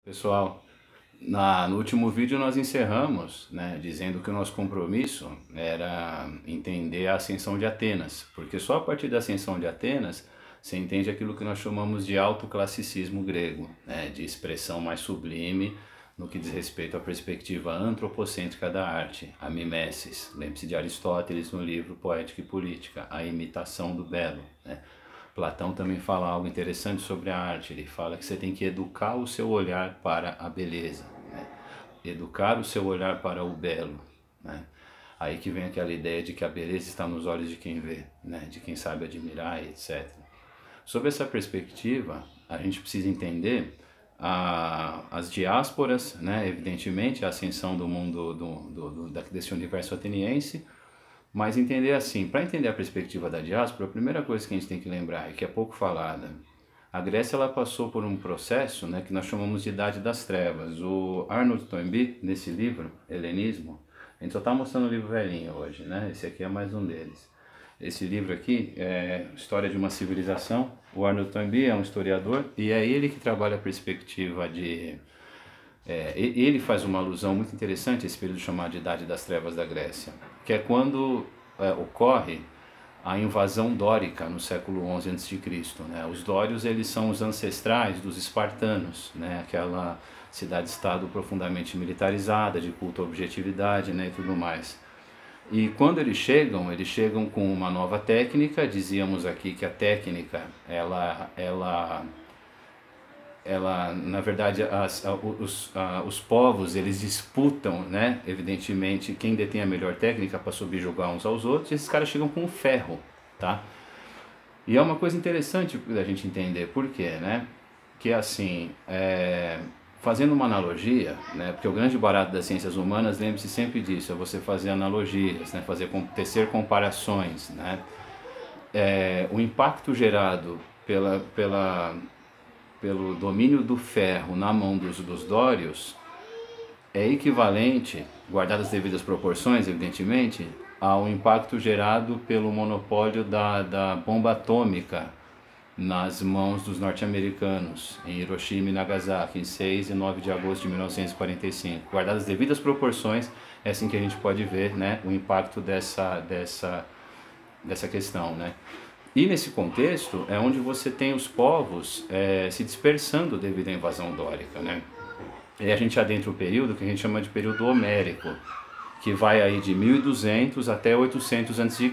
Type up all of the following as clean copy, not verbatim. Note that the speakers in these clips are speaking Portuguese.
Pessoal, no último vídeo nós encerramos, né, dizendo que o nosso compromisso era entender a ascensão de Atenas, porque só a partir da ascensão de Atenas você entende aquilo que nós chamamos de autoclassicismo grego, né, de expressão mais sublime no que diz respeito à perspectiva antropocêntrica da arte, a mimesis. Lembre-se de Aristóteles no livro Poética e Política, a imitação do belo, né? Platão também fala algo interessante sobre a arte. Ele fala que você tem que educar o seu olhar para a beleza, né? Educar o seu olhar para o belo, né? Aí que vem aquela ideia de que a beleza está nos olhos de quem vê, né? De quem sabe admirar, etc. Sob essa perspectiva, a gente precisa entender as diásporas, né? Evidentemente, a ascensão do mundo desse universo ateniense, mas entender assim, para entender a perspectiva da diáspora, a primeira coisa que a gente tem que lembrar, e que é pouco falada, a Grécia ela passou por um processo, né, que nós chamamos de Idade das Trevas. O Arnold Toynbee, nesse livro, Helenismo, a gente só está mostrando o livro velhinho hoje, né? Esse aqui é mais um deles. Esse livro aqui é História de uma Civilização. O Arnold Toynbee é um historiador e é ele que trabalha a perspectiva de... ele faz uma alusão muito interessante a esse período chamado de Idade das Trevas da Grécia, que é quando ocorre a invasão dórica no século XI a.C., né? Os dórios eles são os ancestrais dos espartanos, né? Aquela cidade-estado profundamente militarizada, de culto à objetividade, né? E tudo mais. E quando eles chegam com uma nova técnica. Dizíamos aqui que a técnica, na verdade, os povos, eles disputam, né, evidentemente, quem detém a melhor técnica para subjugar uns aos outros, e esses caras chegam com o ferro, tá? E é uma coisa interessante da gente entender por quê, né? Que assim, fazendo uma analogia, né, porque o grande barato das ciências humanas, lembre-se sempre disso, é você fazer analogias, né, tecer comparações, né? O impacto gerado pelo domínio do ferro na mão dos dórios é equivalente, guardadas as devidas proporções, evidentemente, ao impacto gerado pelo monopólio da bomba atômica nas mãos dos norte-americanos, em Hiroshima e Nagasaki, em 6 e 9 de agosto de 1945. Guardadas as devidas proporções, é assim que a gente pode ver, né, o impacto dessa questão, né? E nesse contexto é onde você tem os povos se dispersando devido à invasão dórica, né? E a gente adentra o período que a gente chama de período homérico, que vai aí de 1200 até 800 a.C.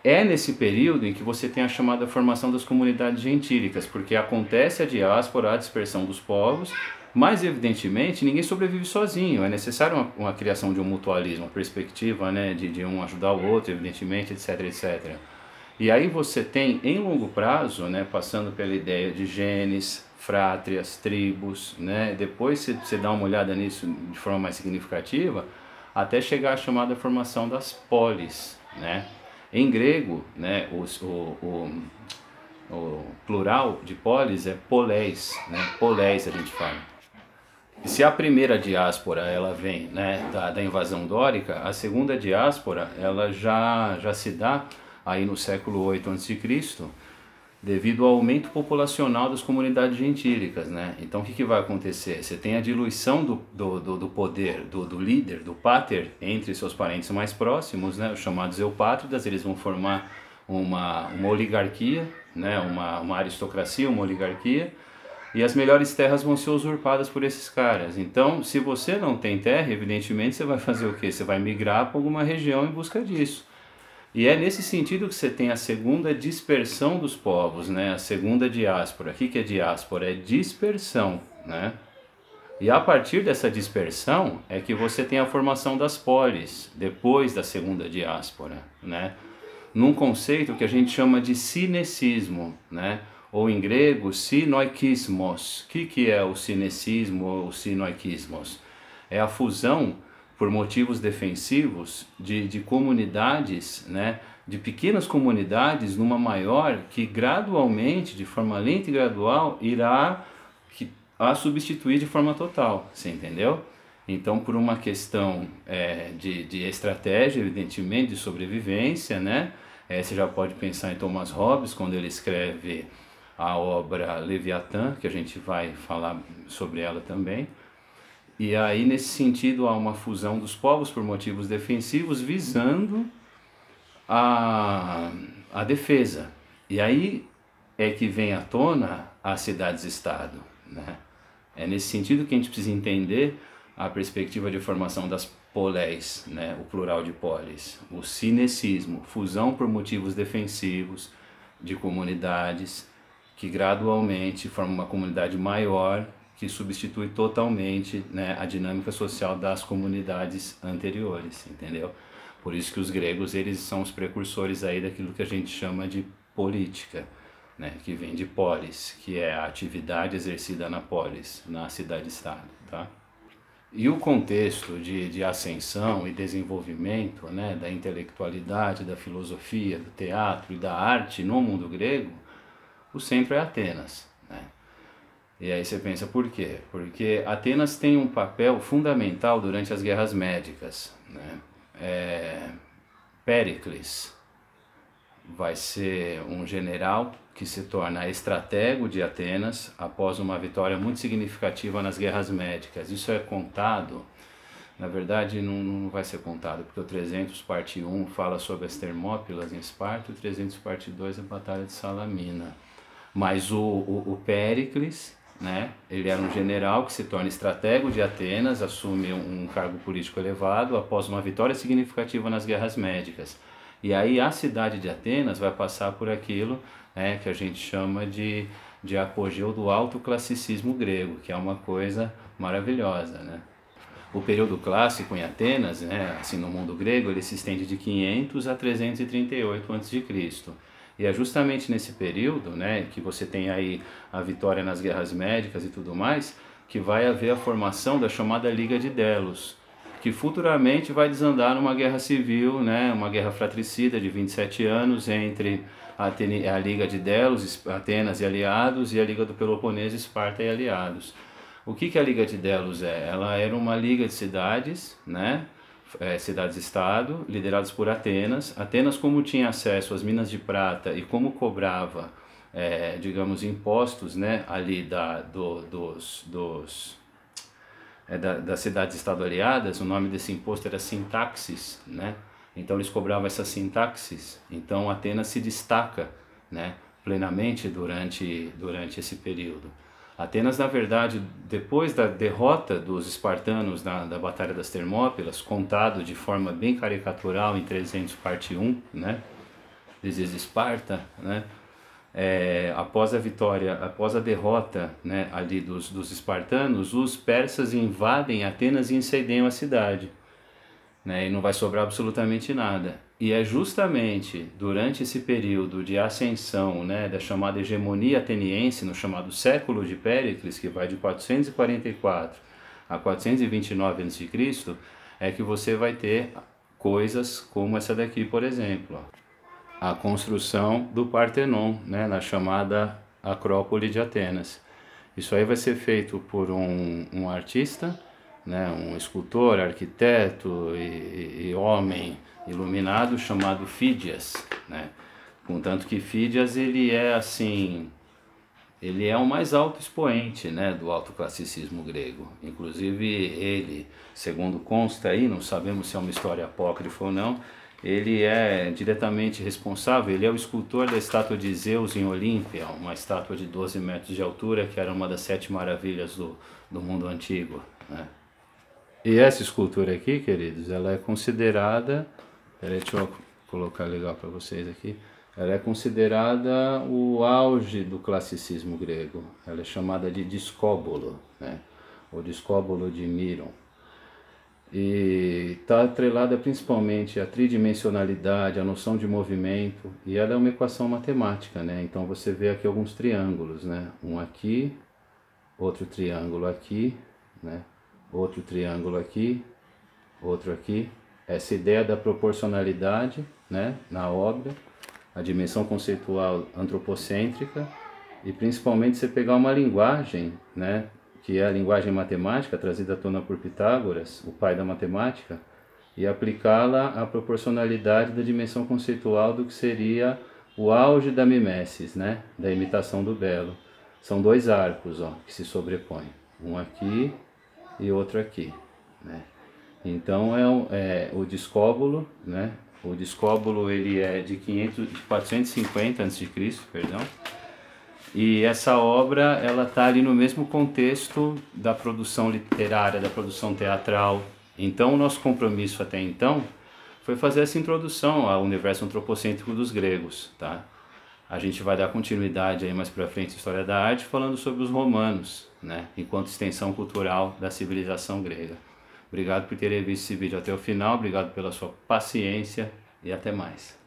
É nesse período em que você tem a chamada formação das comunidades gentílicas, porque acontece a diáspora, a dispersão dos povos, mas evidentemente ninguém sobrevive sozinho, é necessário uma criação de um mutualismo, uma perspectiva, né, de um ajudar o outro, evidentemente, etc, etc. E aí você tem, em longo prazo, né, passando pela ideia de genes, frátrias, tribos, né, depois você dá uma olhada nisso de forma mais significativa, até chegar à chamada formação das polis, né? Em grego, né, o plural de polis é poleis, né? Poleis a gente fala. E se a primeira diáspora ela vem, né, da invasão dórica, a segunda diáspora ela já se dá aí no século 8 a.C., devido ao aumento populacional das comunidades gentílicas, né? Então o que vai acontecer? Você tem a diluição do poder do líder, do pater, entre seus parentes mais próximos, né? Os chamados eupátridas, eles vão formar uma oligarquia, né? Uma aristocracia, uma oligarquia, e as melhores terras vão ser usurpadas por esses caras. Então, se você não tem terra, evidentemente você vai fazer o quê? Você vai migrar para alguma região em busca disso. E é nesse sentido que você tem a segunda dispersão dos povos, né? A segunda diáspora. O que é diáspora? É dispersão, né? E a partir dessa dispersão é que você tem a formação das polis, depois da segunda diáspora, né? Num conceito que a gente chama de cinecismo, né? Ou em grego, sinoikismos. O que é o cinecismo ou o sinoikismos? É a fusão por motivos defensivos de comunidades, né, de pequenas comunidades numa maior que gradualmente, de forma lenta e gradual, irá a substituir de forma total, você entendeu? Então, por uma questão de estratégia, evidentemente, de sobrevivência, né, você já pode pensar em Thomas Hobbes, quando ele escreve a obra Leviatã, que a gente vai falar sobre ela também. E aí, nesse sentido, há uma fusão dos povos por motivos defensivos, visando a defesa. E aí é que vem à tona as cidades-estado, né? É nesse sentido que a gente precisa entender a perspectiva de formação das poleis, né? O plural de polis, o cinecismo, fusão por motivos defensivos de comunidades que gradualmente formam uma comunidade maior que substitui totalmente, né, a dinâmica social das comunidades anteriores, entendeu? Por isso que os gregos, eles são os precursores aí daquilo que a gente chama de política, né, que vem de polis, que é a atividade exercida na polis, na cidade-estado, tá? E o contexto de ascensão e desenvolvimento, né, da intelectualidade, da filosofia, do teatro e da arte no mundo grego, o centro é Atenas, né? E aí você pensa, por quê? Porque Atenas tem um papel fundamental durante as guerras médicas, né? Péricles vai ser um general que se torna estratego de Atenas após uma vitória muito significativa nas guerras médicas. Isso é contado, na verdade não vai ser contado, porque o 300 parte 1 fala sobre as Termópilas em Esparta, e o 300 parte 2 é a Batalha de Salamina. Mas o Péricles, né, ele era um general que se torna estratego de Atenas, assume um cargo político elevado após uma vitória significativa nas guerras médicas. E aí a cidade de Atenas vai passar por aquilo, né, que a gente chama de apogeu do alto classicismo grego, que é uma coisa maravilhosa, né? O período clássico em Atenas, né, assim no mundo grego, ele se estende de 500 a 338 a.C. E é justamente nesse período, né, que você tem aí a vitória nas guerras médicas e tudo mais, que vai haver a formação da chamada Liga de Delos, que futuramente vai desandar numa guerra civil, né, uma guerra fratricida de 27 anos entre a Liga de Delos, Atenas e aliados, e a Liga do Peloponeso, Esparta e aliados. O que a Liga de Delos é? Ela era uma liga de cidades, né, cidades-estado, lideradas por Atenas. Atenas, como tinha acesso às minas de prata e como cobrava, digamos, impostos, né, ali das cidades-estado aliadas, o nome desse imposto era sintaxis, né? Então eles cobravam essa sintaxis. Então Atenas se destaca, né, plenamente durante esse período. Atenas, na verdade, depois da derrota dos espartanos da Batalha das Termópilas, contado de forma bem caricatural em 300 parte 1, né? This is Esparta, né? Após a vitória, após a derrota, né, ali dos espartanos, os persas invadem Atenas e incendiam a cidade, né, e não vai sobrar absolutamente nada. E é justamente durante esse período de ascensão, né, da chamada hegemonia ateniense, no chamado século de Péricles, que vai de 444 a 429 a.C., é que você vai ter coisas como essa daqui, por exemplo, ó. A construção do Partenon, né, na chamada Acrópole de Atenas. Isso aí vai ser feito por um artista, né, um escultor, arquiteto e homem iluminado chamado Fídias, né? Contanto que Fídias, ele é assim, ele é o mais alto expoente, né, do alto classicismo grego. Inclusive ele, segundo consta aí, não sabemos se é uma história apócrifa ou não, ele é diretamente responsável, ele é o escultor da estátua de Zeus em Olímpia, uma estátua de 12 metros de altura, que era uma das 7 maravilhas do mundo antigo, né? E essa escultura aqui, queridos, ela é considerada, peraí, deixa eu colocar legal para vocês aqui, ela é considerada o auge do classicismo grego, ela é chamada de Discóbolo, né? O Discóbolo de Miron. E está atrelada principalmente à tridimensionalidade, à noção de movimento, e ela é uma equação matemática, né? Então você vê aqui alguns triângulos, né? Um aqui, outro triângulo aqui, né? Outro triângulo aqui, outro aqui. Essa ideia da proporcionalidade, né, na obra, a dimensão conceitual antropocêntrica, e principalmente você pegar uma linguagem, né, que é a linguagem matemática trazida à tona por Pitágoras, o pai da matemática, e aplicá-la à proporcionalidade da dimensão conceitual do que seria o auge da mimesis, né? Da imitação do belo. São dois arcos, ó, que se sobrepõem, um aqui e outro aqui, né? Então o discóbulo, né? O discóbulo ele é de 450 a.C., perdão. E essa obra ela está ali no mesmo contexto da produção literária, da produção teatral. Então o nosso compromisso até então foi fazer essa introdução ao universo antropocêntrico dos gregos, tá? A gente vai dar continuidade aí mais para frente à história da arte falando sobre os romanos, né? Enquanto extensão cultural da civilização grega. Obrigado por terem visto esse vídeo até o final, obrigado pela sua paciência e até mais.